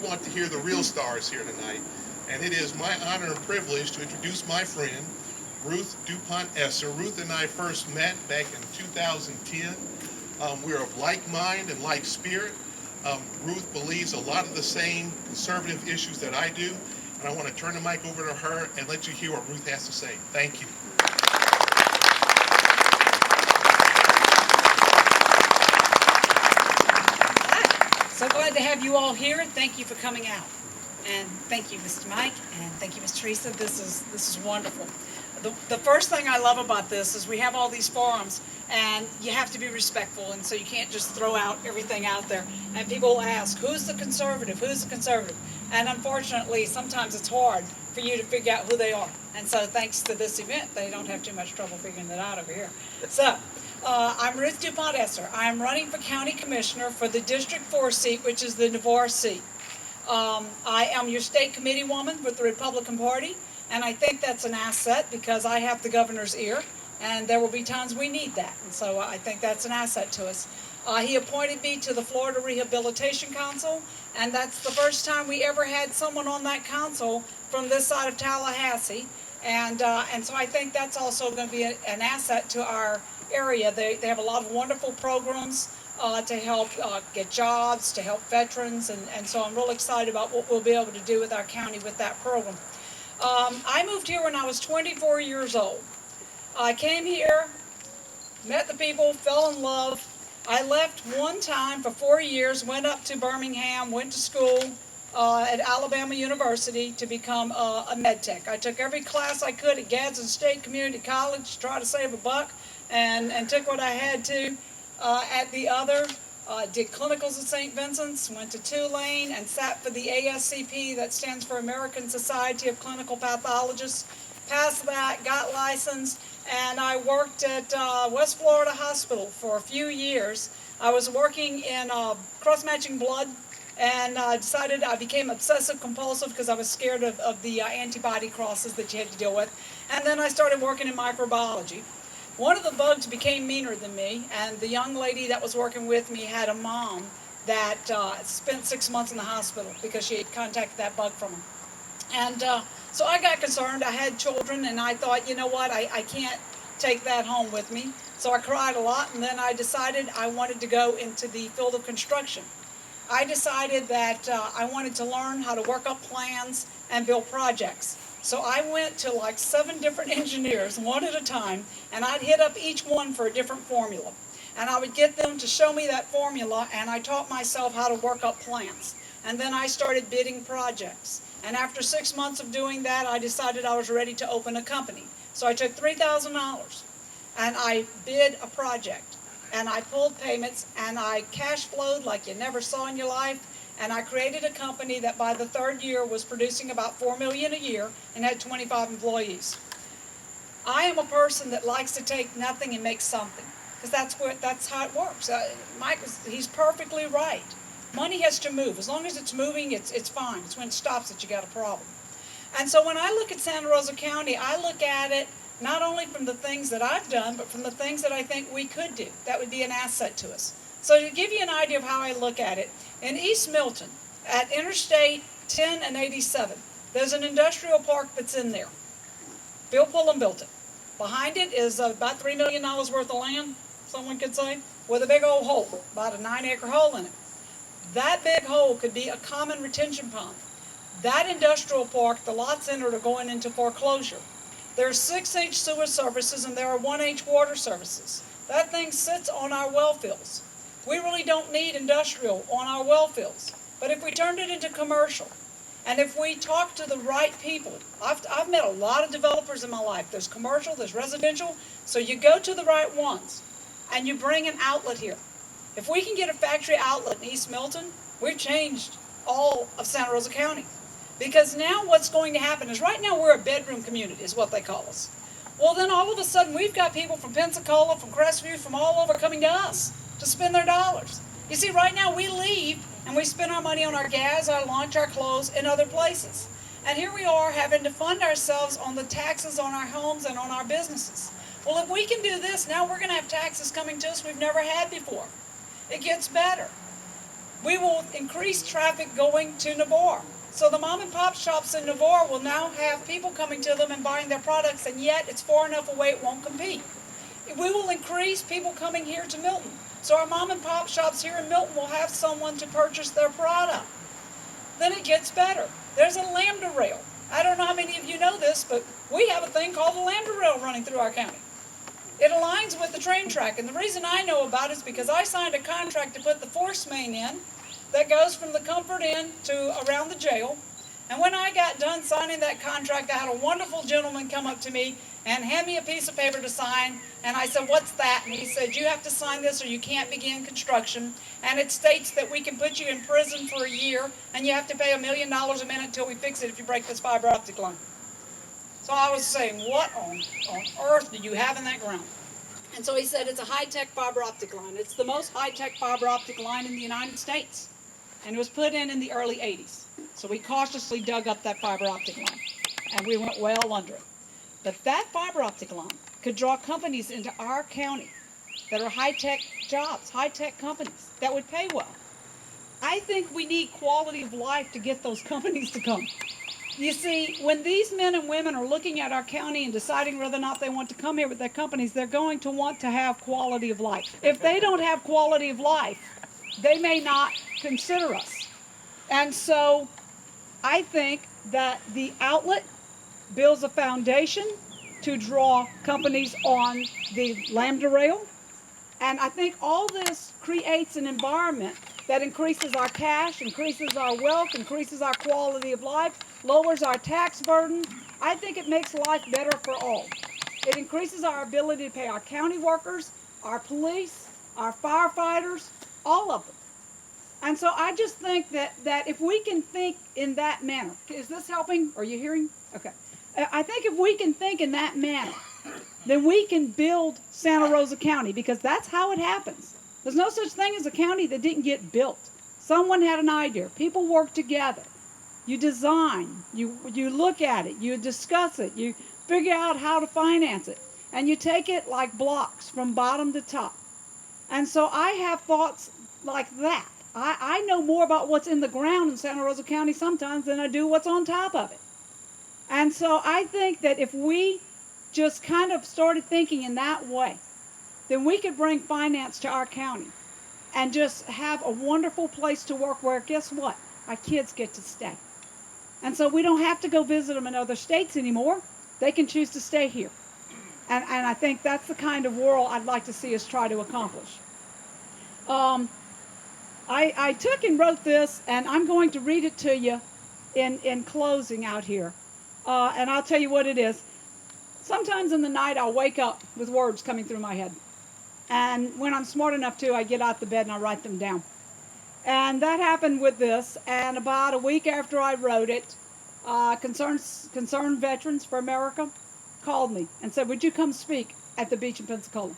want to hear the real stars here tonight. And it is my honor and privilege to introduce my friend, Ruth Dupont Esser. Ruth and I first met back in 2010. We're of like mind and like spirit. Ruth believes a lot of the same conservative issues that I do. And I want to turn the mic over to her and let you hear what Ruth has to say. Thank you. So glad to have you all here. Thank you for coming out. And thank you, Mr. Mike, and thank you, Ms. Teresa. This is wonderful. The first thing I love about this is we have all these forums, and you have to be respectful, and so you can't just throw out everything out there. And people will ask, who's the conservative? Who's the conservative? And unfortunately, sometimes it's hard for you to figure out who they are. And so thanks to this event, they don't have too much trouble figuring that out over here. So, I'm Ruth Dupont Esser. I'm running for County Commissioner for the District 4 seat, which is the Navarre seat. I am your state committee woman with the Republican Party, and I think that's an asset because I have the governor's ear, and there will be times we need that. And so I think that's an asset to us. He appointed me to the Florida Rehabilitation Council, and that's the first time we ever had someone on that council from this side of Tallahassee. And so I think that's also going to be an asset to our area. They have a lot of wonderful programs to help get jobs, to help veterans, and so I'm real excited about what we'll be able to do with our county with that program. I moved here when I was 24 years old. I came here, met the people, fell in love. I left one time for 4 years, went up to Birmingham, went to school at Alabama University to become a med tech. I took every class I could at Gadsden State Community College to try to save a buck, and took what I had to at the other. Did clinicals at St. Vincent's, went to Tulane, and sat for the ASCP, that stands for American Society of Clinical Pathologists. Passed that, got licensed, and I worked at West Florida Hospital for a few years. I was working in cross-matching blood, and decided I became obsessive-compulsive because I was scared of the antibody crosses that you had to deal with. And then I started working in microbiology. One of the bugs became meaner than me, and the young lady that was working with me had a mom that spent 6 months in the hospital because she had contacted that bug from her. And so I got concerned. I had children, and I thought, you know what, I can't take that home with me. So I cried a lot, and then I decided I wanted to go into the field of construction. I decided that I wanted to learn how to work up plans and build projects. So I went to like 7 different engineers, one at a time, and I'd hit up each one for a different formula. And I would get them to show me that formula, and I taught myself how to work up plans. And then I started bidding projects. And after 6 months of doing that, I decided I was ready to open a company. So I took $3,000, and I bid a project. And I pulled payments, and I cash flowed like you never saw in your life. And I created a company that by the 3rd year was producing about $4 million a year and had 25 employees. I am a person that likes to take nothing and make something, because that's how it works. Mike, he's perfectly right. Money has to move. As long as it's moving, it's fine. It's when it stops that you got a problem. And so when I look at Santa Rosa County, I look at it not only from the things that I've done, but from the things that I think we could do. That would be an asset to us. So to give you an idea of how I look at it, in East Milton, at Interstate 10 and 87, there's an industrial park that's in there. Bill Pullum built it. Behind it is about $3 million worth of land, someone could say, with a big old hole, about a 9-acre hole in it. That big hole could be a common retention pond. That industrial park, the lots in it are going into foreclosure. There are 6-inch sewer services and there are 1-inch water services. That thing sits on our well fields. We really don't need industrial on our well fields. But if we turned it into commercial, and if we talk to the right people, I've met a lot of developers in my life. There's commercial, there's residential, so you go to the right ones, and you bring an outlet here. If we can get a factory outlet in East Milton, we've changed all of Santa Rosa County. Because now what's going to happen is right now we're a bedroom community, is what they call us. Well, then all of a sudden we've got people from Pensacola, from Crestview, from all over coming to us to spend their dollars. You see, right now we leave and we spend our money on our gas, our lunch, our clothes, and other places. And here we are having to fund ourselves on the taxes on our homes and on our businesses. Well, if we can do this, now we're going to have taxes coming to us we've never had before. It gets better. we will increase traffic going to Navarre. So the mom and pop shops in Navarre will now have people coming to them and buying their products, and yet it's far enough away it won't compete. We will increase people coming here to Milton. So our mom and pop shops here in Milton will have someone to purchase their product. Then it gets better. There's a lambda rail. I don't know how many of you know this, but we have a thing called the lambda rail running through our county. It aligns with the train track, and the reason I know about it is because I signed a contract to put the force main in that goes from the Comfort Inn to around the jail. And when I got done signing that contract, I had a wonderful gentleman come up to me and hand me a piece of paper to sign, and I said, "What's that?" And he said, "You have to sign this or you can't begin construction, and it states that we can put you in prison for a year, and you have to pay $1 million a minute until we fix it if you break this fiber optic line." So I was saying, what on earth do you have in that ground? And so he said, "It's a high-tech fiber optic line. It's the most high-tech fiber optic line in the United States." And it was put in the early 80s. So we cautiously dug up that fiber optic line, and we went well under it. But that fiber optic line could draw companies into our county that are high-tech jobs, high-tech companies that would pay well. I think we need quality of life to get those companies to come. You see, when these men and women are looking at our county and deciding whether or not they want to come here with their companies, they're going to want to have quality of life. If they don't have quality of life, they may not consider us. And so I think that the outlet builds a foundation to draw companies on the lambda rail. And I think all this creates an environment that increases our cash, increases our wealth, increases our quality of life, lowers our tax burden. I think it makes life better for all. It increases our ability to pay our county workers, our police, our firefighters, all of them. And so I just think that if we can think in that manner, is this helping? Are you hearing? Okay. I think if we can think in that manner, then we can build Santa Rosa County, because that's how it happens. There's no such thing as a county that didn't get built. Someone had an idea. People work together. You design. You look at it. You discuss it. You figure out how to finance it. And you take it like blocks from bottom to top. And so I have thoughts like that. I know more about what's in the ground in Santa Rosa County sometimes than I do what's on top of it. And so I think that if we just kind of started thinking in that way, then we could bring finance to our county and just have a wonderful place to work where, guess what? Our kids get to stay. And so we don't have to go visit them in other states anymore. They can choose to stay here. And I think that's the kind of world I'd like to see us try to accomplish. I took and wrote this, and I'm going to read it to you in closing out here. And I'll tell you what it is. Sometimes in the night I'll wake up with words coming through my head. And when I'm smart enough to, I get out the bed and I write them down. And that happened with this. And about a week after I wrote it, Concerned Veterans for America called me and said, "Would you come speak at the beach in Pensacola?"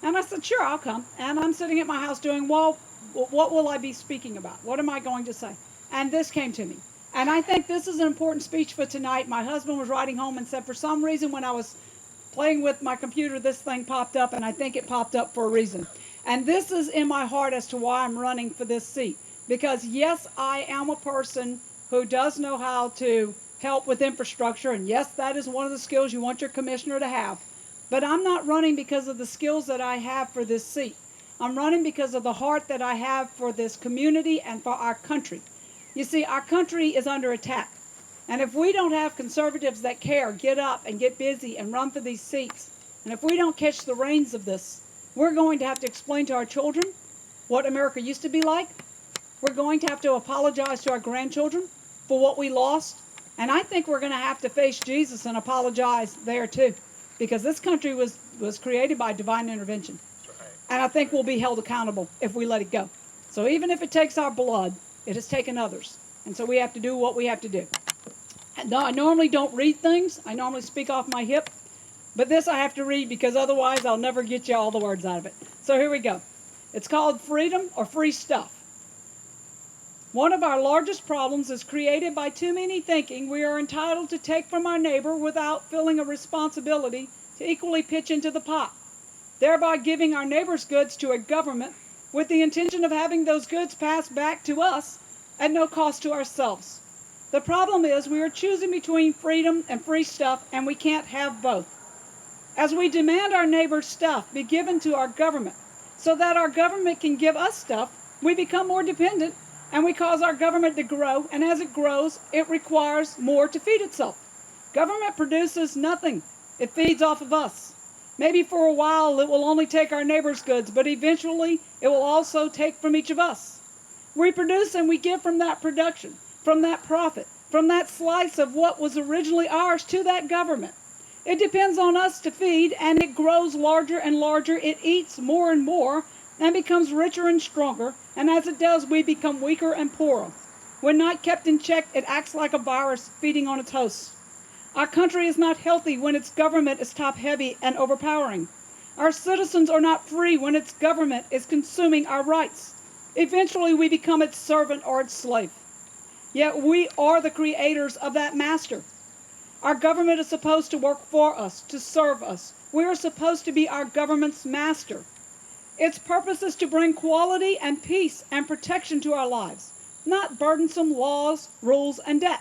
And I said, "Sure, I'll come." And I'm sitting at my house doing, well, what will I be speaking about? What am I going to say? And this came to me. And I think this is an important speech for tonight. My husband was writing home and said, for some reason, when I was playing with my computer, this thing popped up, and I think it popped up for a reason. And this is in my heart as to why I'm running for this seat. Because, yes, I am a person who does know how to help with infrastructure, and yes, that is one of the skills you want your commissioner to have. But I'm not running because of the skills that I have for this seat. I'm running because of the heart that I have for this community and for our country. You see, our country is under attack. And if we don't have conservatives that care, get up and get busy and run for these seats, and if we don't catch the reins of this, we're going to have to explain to our children what America used to be like. We're going to have to apologize to our grandchildren for what we lost. And I think we're going to have to face Jesus and apologize there too, because this country was created by divine intervention. And I think we'll be held accountable if we let it go. So even if it takes our blood, it has taken others. And so we have to do what we have to do. And I normally don't read things. I normally speak off my hip. But this I have to read because otherwise I'll never get you all the words out of it. So here we go. It's called Freedom or Free Stuff. One of our largest problems is created by too many thinking we are entitled to take from our neighbor without feeling a responsibility to equally pitch into the pot, thereby giving our neighbor's goods to a government with the intention of having those goods passed back to us at no cost to ourselves. The problem is we are choosing between freedom and free stuff, and we can't have both. As we demand our neighbor's stuff be given to our government so that our government can give us stuff, we become more dependent and we cause our government to grow, and as it grows, it requires more to feed itself. Government produces nothing. It feeds off of us. Maybe for a while it will only take our neighbor's goods, but eventually it will also take from each of us. We produce and we give from that production, from that profit, from that slice of what was originally ours to that government. It depends on us to feed, and it grows larger and larger. It eats more and more and becomes richer and stronger, and as it does, we become weaker and poorer. When not kept in check, it acts like a virus feeding on its hosts. Our country is not healthy when its government is top-heavy and overpowering. Our citizens are not free when its government is consuming our rights. Eventually, we become its servant or its slave. Yet we are the creators of that master. Our government is supposed to work for us, to serve us. We are supposed to be our government's master. Its purpose is to bring quality and peace and protection to our lives, not burdensome laws, rules, and debt.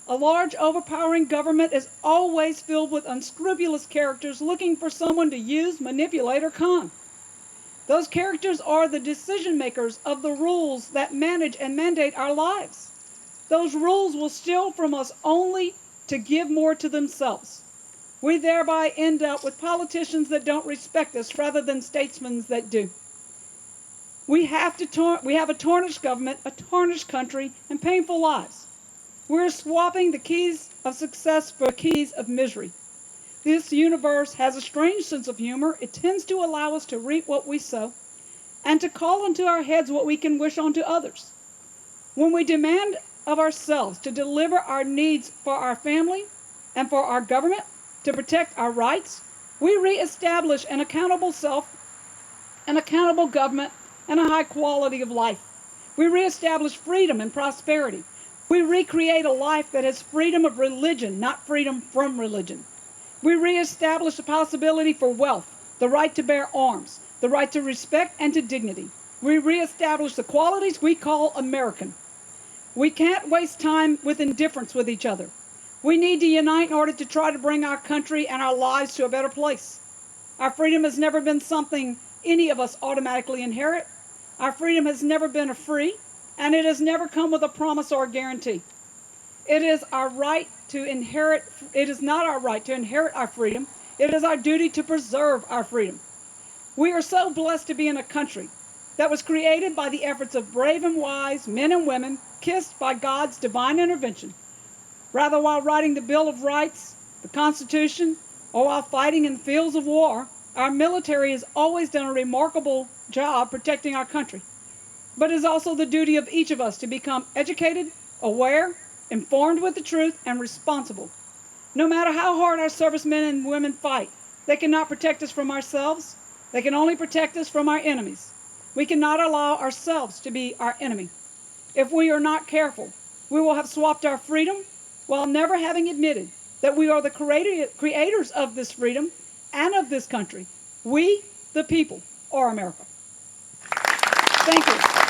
A large, overpowering government is always filled with unscrupulous characters looking for someone to use, manipulate, or con. Those characters are the decision makers of the rules that manage and mandate our lives. Those rules will steal from us only to give more to themselves. We thereby end up with politicians that don't respect us rather than statesmen that do. We have a tarnished government, a tarnished country, and painful lives. We're swapping the keys of success for keys of misery. This universe has a strange sense of humor. It tends to allow us to reap what we sow and to call into our heads what we can wish onto others. When we demand of ourselves to deliver our needs for our family and for our government, to protect our rights, we reestablish an accountable self, an accountable government, and a high quality of life. We reestablish freedom and prosperity. We recreate a life that has freedom of religion, not freedom from religion. We reestablish the possibility for wealth, the right to bear arms, the right to respect and to dignity. We reestablish the qualities we call American. We can't waste time with indifference with each other. We need to unite in order to try to bring our country and our lives to a better place. Our freedom has never been something any of us automatically inherit. Our freedom has never been a free, and it has never come with a promise or a guarantee. It is our right to inherit. It is not our right to inherit our freedom. It is our duty to preserve our freedom. We are so blessed to be in a country that was created by the efforts of brave and wise men and women, kissed by God's divine intervention. Rather, while writing the Bill of Rights, the Constitution, or while fighting in the fields of war, our military has always done a remarkable job protecting our country. But it is also the duty of each of us to become educated, aware, informed with the truth, and responsible. No matter how hard our servicemen and women fight, they cannot protect us from ourselves. They can only protect us from our enemies. We cannot allow ourselves to be our enemy. If we are not careful, we will have swapped our freedom while never having admitted that we are the creators of this freedom and of this country. We, the people, are America. Thank you.